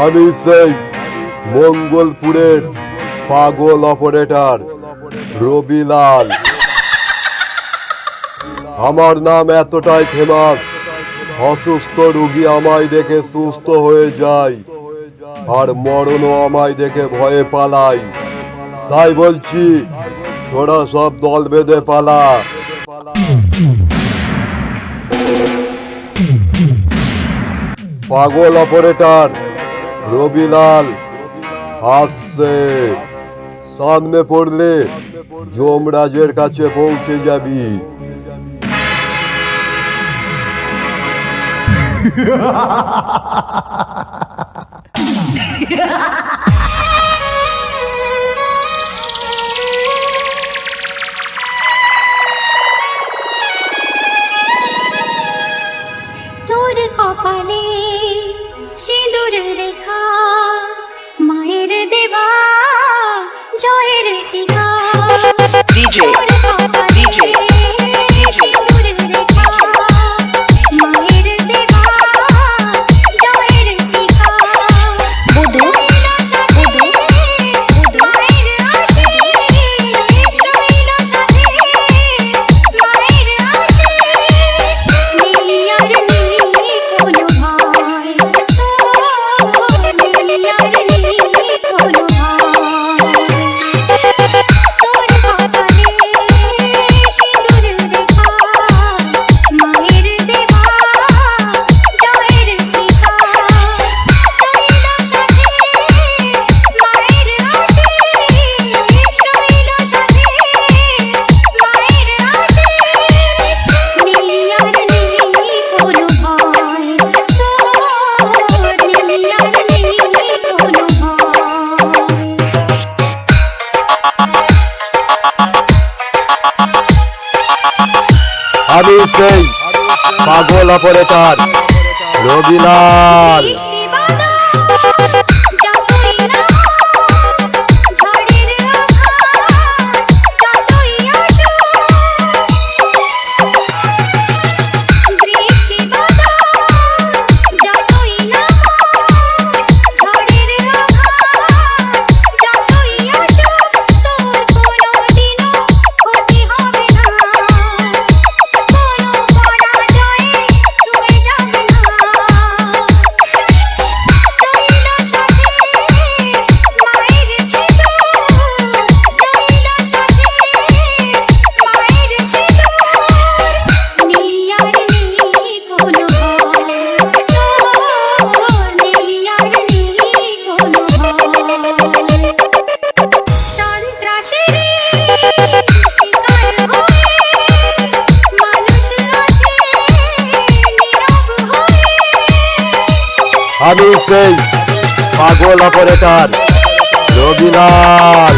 আমি সেই মঙ্গলপুরের পাগল অপারেটর রবিলাল। আমার নাম এতটাই ফেমাস, অসুস্থ রুগী আমায় দেখে সুস্থ হয়ে যায়, আর মরণও আমায় দেখে ভয়ে পালায়। তাই বলছি, তোরা সব দল বেঁধে পালা। পাগল অপারেটর রবিলাল আসছে। সামনে পড়লে যমরাজের কাছে পৌঁছে যাবি। তোর কপালে সিঁদুর রেখা, মায়ের দেবা জয়ের টিকা। DJ DJ DJ সিঁদুর রেখা, মায়ের দেবা জয়ের টিকা। বুদু বুদু বুদু মায়ের আসে, শৈল সাথে মায়ের আসে। নীলিয়ার নীলি কোনো ভাই, নীলিয়ার নীলি কোনো ভাই। তোর কপালে সিঁদুর রেখা, মায়ের দেবা জয়ের টিকা। শৈল সাথে মায়ের আসে, শৈল সাথে মায়ের আসে। নীলিয়ার নীলি কোনো ভাই, নীলিয়ার নীলি কোনো ভাই। আমি সেই পাগল অপারেটর রবিলাল। বৃষ্টি বাদল যতই না ঝড়ের আঘাত যতই আসুক, বৃষ্টি বাদল যতই না ঝড়ের আঘাত যতই আসুক, তোর কোনোদিনও ক্ষতি হবে না, কোনো পরাজয়ে রয়ে যাবে না। শৈল সাথে মায়ের সিঁদুর, শৈল সাথে মায়ের সিঁদুর। নীলিয়ার নীলি কোনো ভাই, নীলিয়ার নীলি কোনো ভাই। সন্ত্রাসের শিকার হয়ে মানুষ আছে নীরব হয়ে। আমি সেই পাগল অপারেটর রবিলাল।